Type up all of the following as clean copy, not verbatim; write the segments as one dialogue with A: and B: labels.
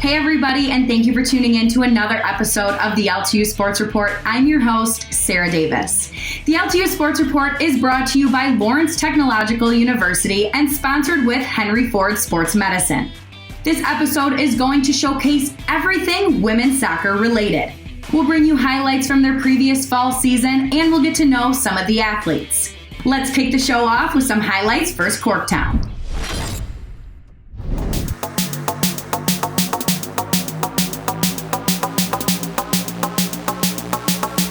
A: Hey everybody, and thank you for tuning in to another episode of the LTU Sports Report. I'm your host, Sarah Davis. The LTU Sports Report is brought to you by Lawrence Technological University and sponsored with Henry Ford Sports Medicine. This episode is going to showcase everything women's soccer related. We'll bring you highlights from their previous fall season, and we'll get to know some of the athletes. Let's kick the show off with some highlights first Corktown.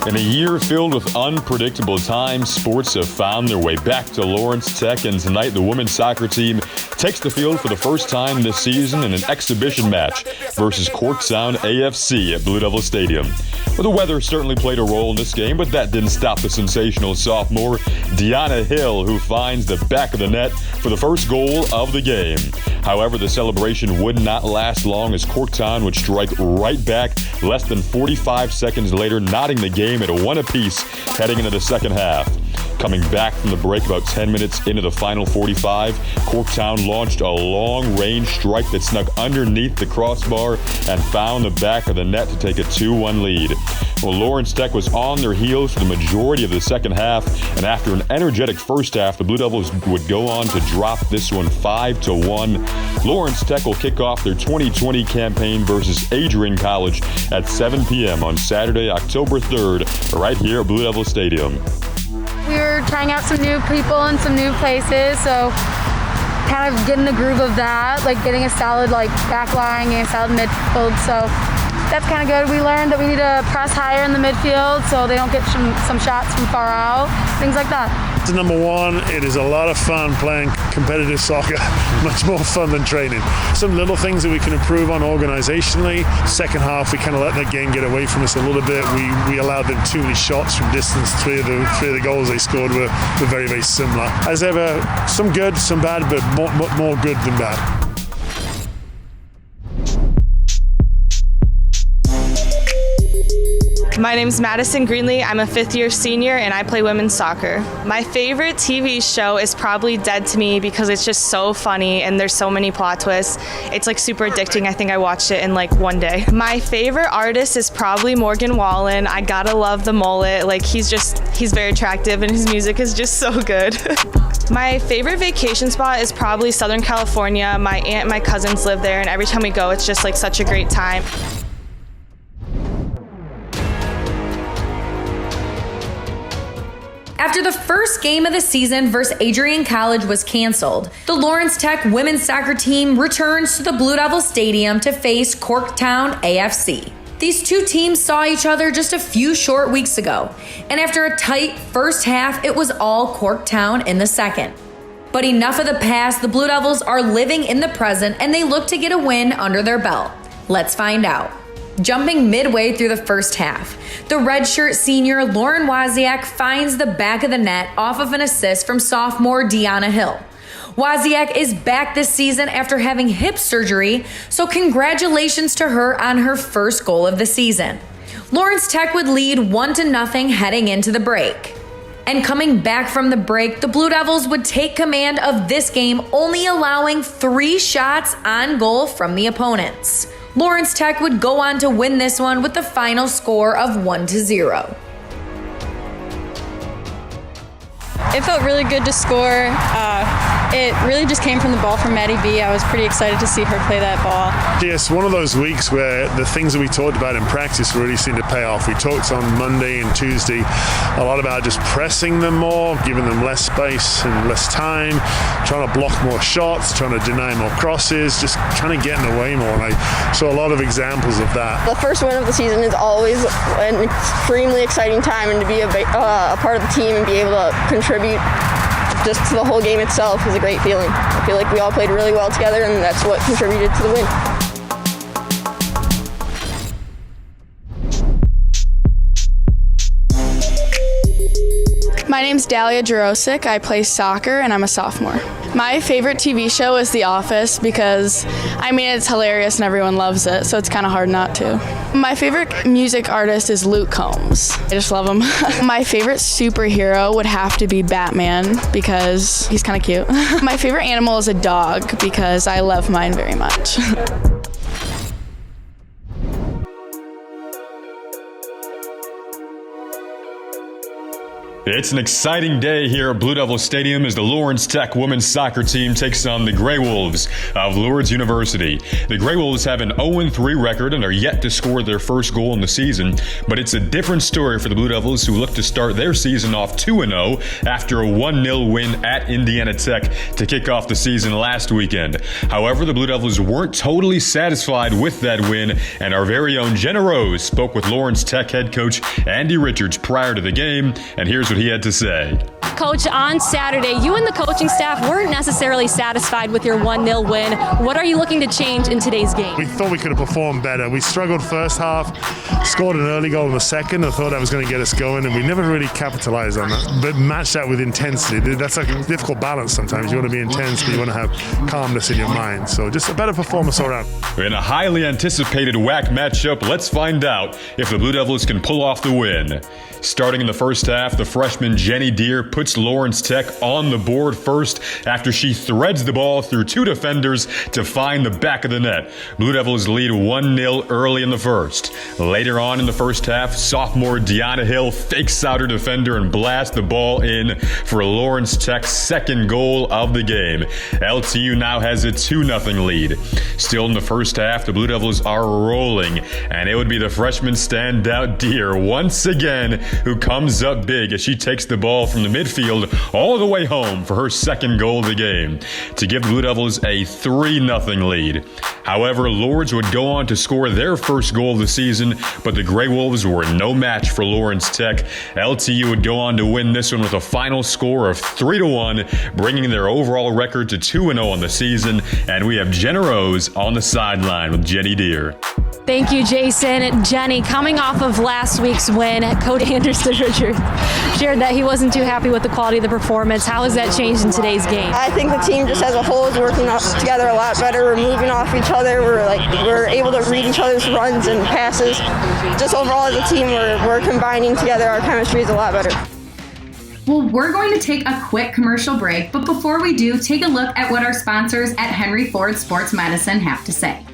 B: In a year filled with unpredictable times, sports have found their way back to Lawrence Tech, and tonight the women's soccer team takes the field for the first time this season in an exhibition match versus Corktown AFC at Blue Devil Stadium. Well, the weather certainly played a role in this game, but that didn't stop the sensational sophomore Deanna Hill, who finds the back of the net for the first goal of the game. However, the celebration would not last long as Corktown would strike right back less than 45 seconds later, knotting the game at a 1 apiece heading into the second half. Coming back from the break about 10 minutes into the final 45, Corktown launched a long-range strike that snuck underneath the crossbar and found the back of the net to take a 2-1 lead. Well, Lawrence Tech was on their heels for the majority of the second half, and after an energetic first half, the Blue Devils would go on to drop this one 5-1. Lawrence Tech will kick off their 2020 campaign versus Adrian College at 7 p.m. on Saturday, October 3rd, right here at Blue Devil Stadium.
C: We were trying out some new people and some new places, so kind of getting the groove of that, like getting a solid back line and a solid midfield. So that's kind of good. We learned that we need to press higher in the midfield so they don't get some shots from far out, things like that.
D: Number one, it is a lot of fun playing competitive soccer, much more fun than training. Some little things that we can improve on organizationally. Second half, we kind of let that game get away from us a little bit. We allowed them too many shots from distance. Three of the goals they scored were very, very similar. As ever, some good, some bad, but more good than bad.
E: My name's Madison GREENLEE. I'm a fifth-year senior, and I play women's soccer. My favorite TV show is probably Dead to Me because it's just so funny and there's so many plot twists. It's super addicting. I think I watched it in one day. My favorite artist is probably Morgan Wallen. I gotta love the mullet. He's very attractive and his music is just so good. My favorite vacation spot is probably Southern California. My aunt and my cousins live there, and every time we go, it's just such a great time.
A: After the first game of the season versus Adrian College was canceled, the Lawrence Tech women's soccer team returns to the Blue Devil Stadium to face Corktown AFC. These two teams saw each other just a few short weeks ago, and after a tight first half, it was all Corktown in the second. But enough of the past, the Blue Devils are living in the present, and they look to get a win under their belt. Let's find out. Jumping midway through the first half, the redshirt senior Lauren Wozniak finds the back of the net off of an assist from sophomore Deanna Hill. Wozniak is back this season after having hip surgery, so congratulations to her on her first goal of the season. Lawrence Tech would lead 1-0 heading into the break. And coming back from the break, the Blue Devils would take command of this game, only allowing 3 shots on goal from the opponents. Lawrence Tech would go on to win this one with the final score of 1-0.
F: It felt really good to score. It really just came from the ball from Maddie B. I was pretty excited to see her play that ball.
D: Yes, one of those weeks where the things that we talked about in practice really seemed to pay off. We talked on Monday and Tuesday a lot about just pressing them more, giving them less space and less time, trying to block more shots, trying to deny more crosses, just trying to get in the way more. And I saw a lot of examples of that.
G: The first win of the season is always an extremely exciting time, and to be a part of the team and be able to contribute just to the whole game itself is a great feeling. I feel like we all played really well together, and that's what contributed to the win.
F: My name's Dalia Jarosik. I play soccer, and I'm a sophomore. My favorite TV show is The Office because, it's hilarious and everyone loves it, so it's kind of hard not to. My favorite music artist is Luke Combs. I just love him. My favorite superhero would have to be Batman because he's kind of cute. My favorite animal is a dog because I love mine very much.
B: It's an exciting day here at Blue Devil Stadium as the Lawrence Tech women's soccer team takes on the Grey Wolves of Lourdes University. The Grey Wolves have an 0-3 record and are yet to score their first goal in the season, but it's a different story for the Blue Devils, who look to start their season off 2-0 after a 1-0 win at Indiana Tech to kick off the season last weekend. However, the Blue Devils weren't totally satisfied with that win, and our very own Jenna Rose spoke with Lawrence Tech head coach Andy Richards prior to the game, and here's what he had to say.
H: Coach, on Saturday, you and the coaching staff weren't necessarily satisfied with your 1-0 win. What are you looking to change in today's game?
D: We thought we could have performed better. We struggled first half, scored an early goal in the second. I thought that was going to get us going, and we never really capitalized on that. But matched that with intensity. That's like a difficult balance sometimes. You want to be intense, but you want to have calmness in your mind. So just a better performance all around.
B: In a highly anticipated WAC matchup, let's find out if the Blue Devils can pull off the win. Starting in the first half, the freshman Jenny Deere puts Lawrence Tech on the board first after she threads the ball through two defenders to find the back of the net. Blue Devils lead 1-0 early in the first. Later on in the first half, sophomore Deanna Hill fakes out her defender and blasts the ball in for Lawrence Tech's second goal of the game. LTU now has a 2-0 lead. Still in the first half, the Blue Devils are rolling, and it would be the freshman standout Deere once again who comes up big as she takes the ball from the midfield all the way home for her second goal of the game to give the Blue Devils a 3-0 lead. However, Lourdes would go on to score their first goal of the season, but the Grey Wolves were no match for Lawrence Tech. LTU would go on to win this one with a final score of 3-1, bringing their overall record to 2-0 on the season, and we have Jenna Rose on the sideline with Jenny Deere.
H: Thank you, Jason. Jenny, coming off of last week's win, Coach Anderson Richards shared that he wasn't too happy with the quality of the performance. How has that changed in today's game?
G: I think the team just as a whole is working together a lot better. We're moving off each other. We're able to read each other's runs and passes. Just overall as a team, we're combining together. Our chemistry is a lot better.
A: Well, we're going to take a quick commercial break, but before we do, take a look at what our sponsors at Henry Ford Sports Medicine have to say.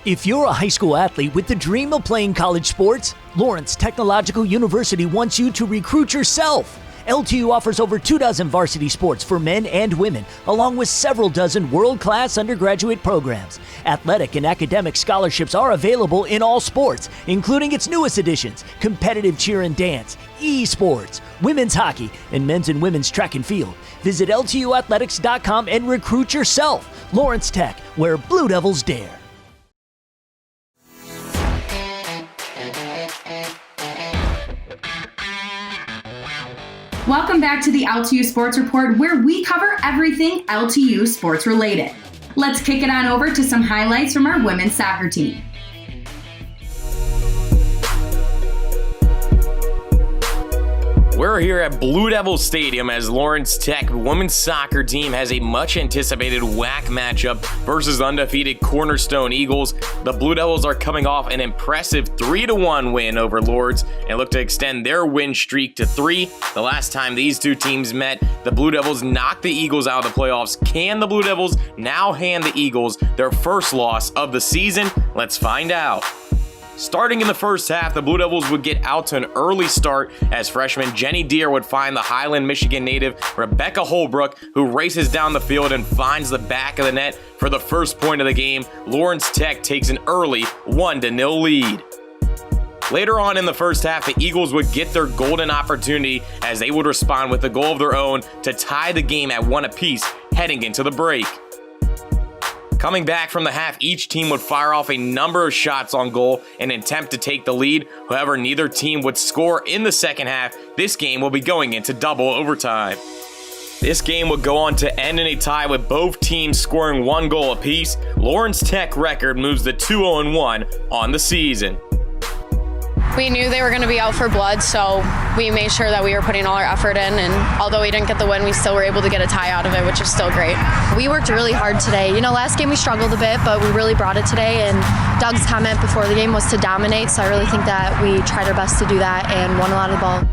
I: If you're a high school athlete with the dream of playing college sports, Lawrence Technological University wants you to recruit yourself. LTU offers over 24 varsity sports for men and women, along with several dozen world-class undergraduate programs. Athletic and academic scholarships are available in all sports, including its newest additions, competitive cheer and dance, esports, women's hockey, and men's and women's track and field. Visit LTUathletics.com and recruit yourself. Lawrence Tech, where Blue Devils dare.
A: Welcome back to the LTU Sports Report, where we cover everything LTU sports related. Let's kick it on over to some highlights from our women's soccer team.
J: We're here at Blue Devil Stadium as Lawrence Tech women's soccer team has a much-anticipated WAC matchup versus undefeated Cornerstone Eagles. The Blue Devils are coming off an impressive 3-1 win over Lourdes and look to extend their win streak to 3. The last time these two teams met, the Blue Devils knocked the Eagles out of the playoffs. Can the Blue Devils now hand the Eagles their first loss of the season? Let's find out. Starting in the first half, the Blue Devils would get out to an early start as freshman Jenny Deere would find the Highland, Michigan native REBEKAH Holbrook, who races down the field and finds the back of the net for the first point of the game. Lawrence Tech takes an early 1-0 lead. Later on in the first half, the Eagles would get their golden opportunity as they would respond with a goal of their own to tie the game at 1 apiece heading into the break. Coming back from the half, each team would fire off a number of shots on goal in an attempt to take the lead. However, neither team would score in the second half. This game will be going into double overtime. This game would go on to end in a tie with both teams scoring 1 goal apiece. Lawrence Tech record moves to 2-0-1 on the season.
K: We knew they were going to be out for blood, so we made sure that we were putting all our effort in, and although we didn't get the win, we still were able to get a tie out of it, which is still great.
L: We worked really hard today. You know, last game we struggled a bit, but we really brought it today, and Doug's comment before the game was to dominate, so I really think that we tried our best to do that and won a lot of the ball.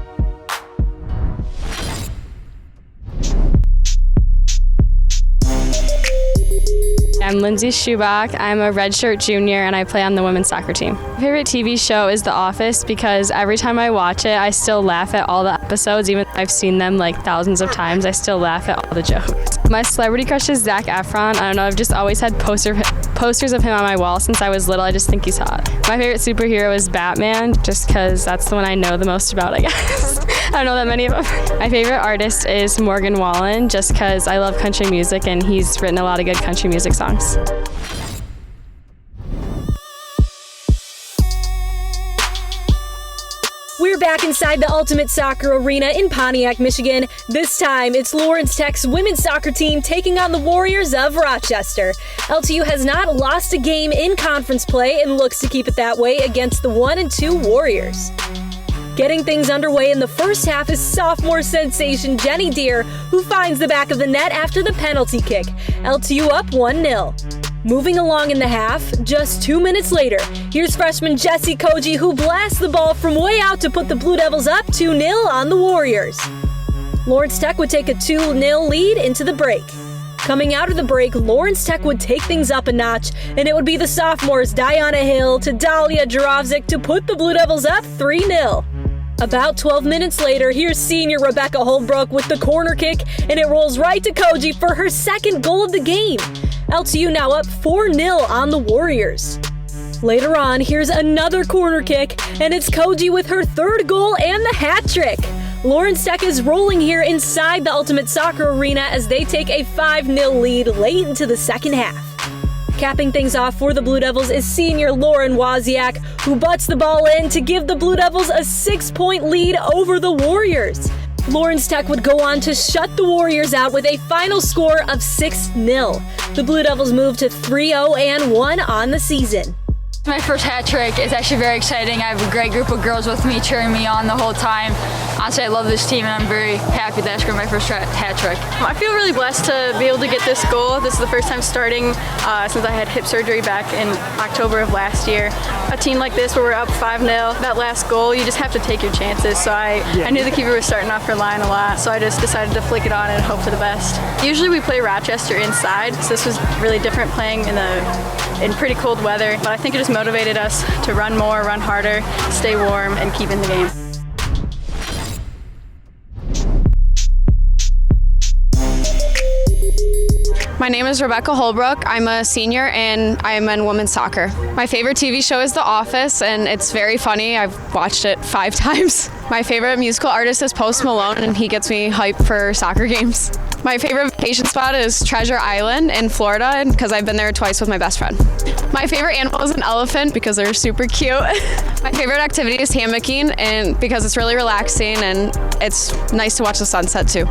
E: I'm Lindsay Schubach. I'm a redshirt junior and I play on the women's soccer team. My favorite TV show is The Office because every time I watch it, I still laugh at all the episodes. Even though I've seen them like thousands of times, I still laugh at all the jokes. My celebrity crush is Zac Efron. I don't know, I've just always had posters of him on my wall since I was little. I just think he's hot. My favorite superhero is Batman just because that's the one I know the most about, I guess. I don't know that many of them. My favorite artist is Morgan Wallen just because I love country music and he's written a lot of good country music songs.
M: We're back inside the Ultimate Soccer Arena in Pontiac, Michigan. This time, it's Lawrence Tech's women's soccer team taking on the Warriors of Rochester. LTU has not lost a game in conference play and looks to keep it that way against the 1-2 Warriors. Getting things underway in the first half is sophomore sensation Jenny Deere, who finds the back of the net after the penalty kick. LTU up 1-0. Moving along in the half, just 2 minutes later, here's freshman Jessie Koji, who blasts the ball from way out to put the Blue Devils up 2-0 on the Warriors. Lawrence Tech would take a 2-0 lead into the break. Coming out of the break, Lawrence Tech would take things up a notch, and it would be the sophomores Diana Hill to Dahlia Jarovzik to put the Blue Devils up 3-0. About 12 minutes later, here's senior REBEKAH Holbrook with the corner kick, and it rolls right to Koji for her second goal of the game. LTU now up 4-0 on the Warriors. Later on, here's another corner kick, and it's Koji with her third goal and the hat trick. Lawrence Tech is rolling here inside the Ultimate Soccer Arena as they take a 5-0 lead late into the second half. Capping things off for the Blue Devils is senior Lauren Wozniak, who butts the ball in to give the Blue Devils a 6-point lead over the Warriors. Lawrence Tech would go on to shut the Warriors out with a final score of 6-0. The Blue Devils move to 3-0-1 on the season.
C: My first hat trick is actually very exciting. I have a great group of girls with me cheering me on the whole time. Honestly, I love this team, and I'm very happy that I scored my first hat trick. I feel really blessed to be able to get this goal. This is the first time starting since I had hip surgery back in October of last year. A team like this where we're up 5-0, that last goal, you just have to take your chances. So I knew the keeper was starting off her line a lot, so I just decided to flick it on and hope for the best. Usually we play Rochester inside, so this was really different playing in pretty cold weather, but I think it just motivated us to run more, run harder, stay warm, and keep in the game.
K: My name is REBEKAH Holbrook. I'm a senior and I'm in women's soccer. My favorite TV show is The Office, and it's very funny. I've watched it 5 times. My favorite musical artist is Malone, and he gets me hyped for soccer games. My favorite vacation spot is Treasure Island in Florida because I've been there twice with my best friend. My favorite animal is an elephant because they're super cute. My favorite activity is hammocking and because it's really relaxing and it's nice to watch the sunset too.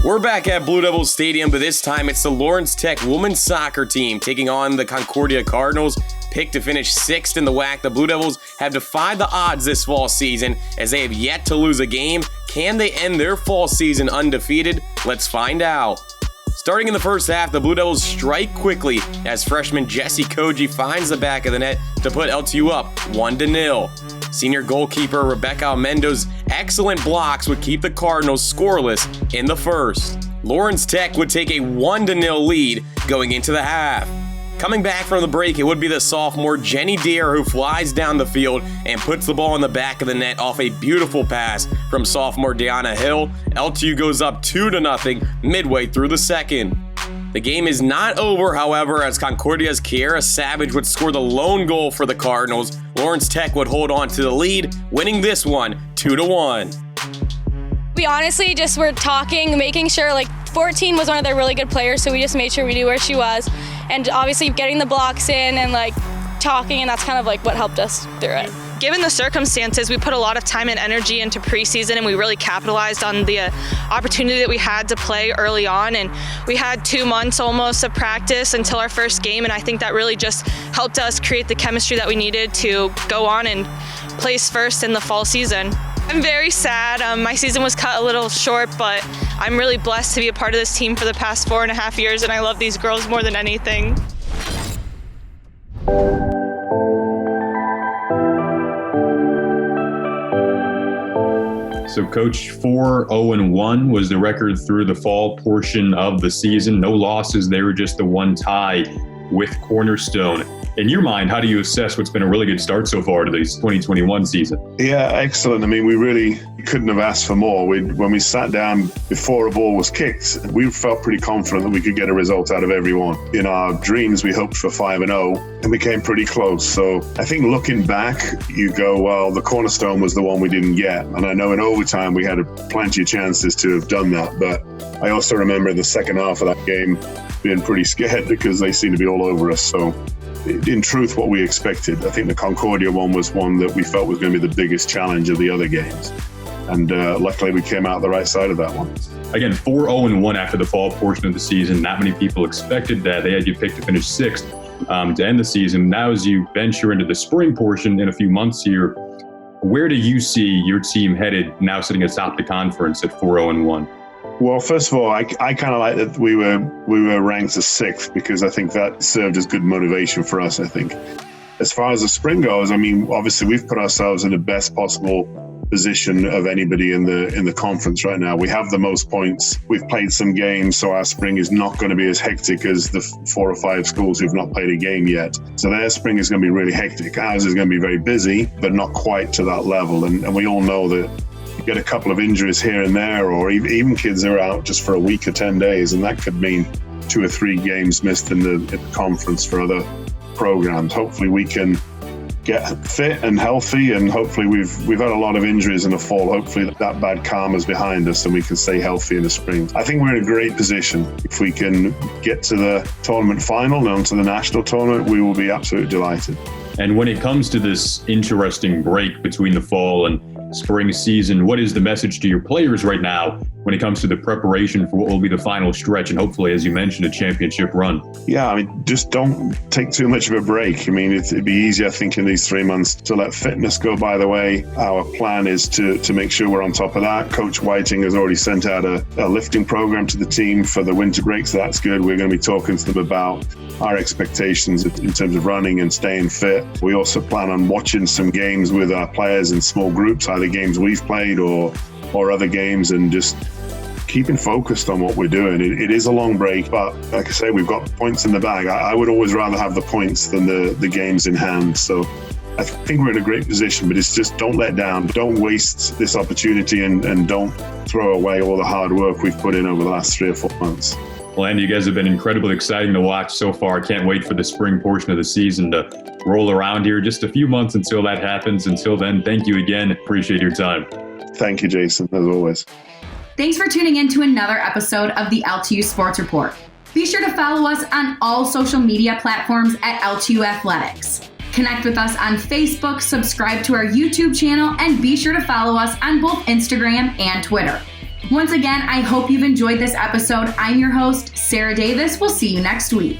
J: We're back at Blue Devils Stadium, but this time it's the Lawrence Tech women's soccer team taking on the Concordia Cardinals. Picked to finish 6th in the WAC, the Blue Devils have defied the odds this fall season as they have yet to lose a game. Can they end their fall season undefeated? Let's find out. Starting in the first half, the Blue Devils strike quickly as freshman Jessie Koji finds the back of the net to put LTU up 1-0. Senior goalkeeper Rebecca Mendo's excellent blocks would keep the Cardinals scoreless in the first. Lawrence Tech would take a 1-0 lead going into the half. Coming back from the break, it would be the sophomore Jenny Deere who flies down the field and puts the ball in the back of the net off a beautiful pass from sophomore Diana Hill. LTU goes up 2-0 midway through the second. The game is not over, however, as Concordia's Kiera Savage would score the lone goal for the Cardinals. Lawrence Tech would hold on to the lead, winning this one 2-1.
E: We honestly just were talking, making sure 14 was one of their really good players, so we just made sure we knew where she was. And obviously getting the blocks in and
F: talking, and that's kind of like what helped us through it.
E: Given the circumstances, we put a lot of time and energy into preseason, and we really capitalized on the opportunity that we had to play early on. And we had 2 months almost of practice until our first game, and I think that really just helped us create the chemistry that we needed to go on and place first in the fall season. I'm very sad. My season was cut a little short, but I'm really blessed to be a part of this team for the past 4.5 years, and I love these girls more than anything.
B: So, Coach, 4-0-1 was the record through the fall portion of the season. No losses. They were just the one tie with Cornerstone. In your mind, how do you assess what's been a really good start so far to this 2021 season?
N: Yeah, excellent. I mean, we really couldn't have asked for more. When we sat down before a ball was kicked, we felt pretty confident that we could get a result out of everyone. In our dreams, we hoped for 5-0 and we came pretty close. So I think looking back, you go, well, the Cornerstone was the one we didn't get. And I know in overtime we had plenty of chances to have done that. But I also remember the second half of that game being pretty scared because they seemed to be all over us. So in truth, what we expected. I think the Concordia one was one that we felt was going to be the biggest challenge of the other games. And luckily we came out the right side of that one.
B: Again, 4-0-1 after the fall portion of the season. Not many people expected that. They had you picked to finish 6th to end the season. Now as you venture into the spring portion in a few months here, where do you see your team headed now sitting atop the conference at 4-0-1?
N: Well, first of all, I kind of like that we were ranked as 6th because I think that served as good motivation for us, I think. As far as the spring goes, I mean, obviously we've put ourselves in the best possible position of anybody in the conference right now. We have the most points. We've played some games, so our spring is not going to be as hectic as the 4 or 5 schools who've not played a game yet. So their spring is going to be really hectic. Ours is going to be very busy, but not quite to that level. And we all know that you get a couple of injuries here and there, or even kids are out just for a week or 10 days, and that could mean 2 or 3 games missed in the conference for other programs. Hopefully we can get fit and healthy, and hopefully we've had a lot of injuries in the fall. Hopefully that bad karma's behind us and we can stay healthy in the spring. I think we're in a great position. If we can get to the tournament final and onto the national tournament, we will be absolutely delighted.
B: And when it comes to this interesting break between the fall and spring season, what is the message to your players right now when it comes to the preparation for what will be the final stretch and hopefully, as you mentioned, a championship run?
N: Yeah, I mean, just don't take too much of a break. I mean, it'd be easier, I think, in these 3 months to let fitness go by the way. Our plan is to make sure we're on top of that. Coach Whiting has already sent out a lifting program to the team for the winter break, so that's good. We're going to be talking to them about our expectations in terms of running and staying fit. We also plan on watching some games with our players in small groups, either games we've played or other games, and just keeping focused on what we're doing. It is a long break, but like I say, we've got points in the bag. I would always rather have the points than the games in hand. So I think we're in a great position, but it's just don't let down. Don't waste this opportunity and don't throw away all the hard work we've put in over the last 3 or 4 months.
B: Well, Andy, you guys have been incredibly exciting to watch so far. Can't wait for the spring portion of the season to roll around here. Just a few months until that happens. Until then, thank you again. Appreciate your time.
N: Thank you, Jason, as always.
A: Thanks for tuning in to another episode of the LTU Sports Report. Be sure to follow us on all social media platforms at LTU Athletics. Connect with us on Facebook, subscribe to our YouTube channel, and be sure to follow us on both Instagram and Twitter. Once again, I hope you've enjoyed this episode. I'm your host, Sarah Davis. We'll see you next week.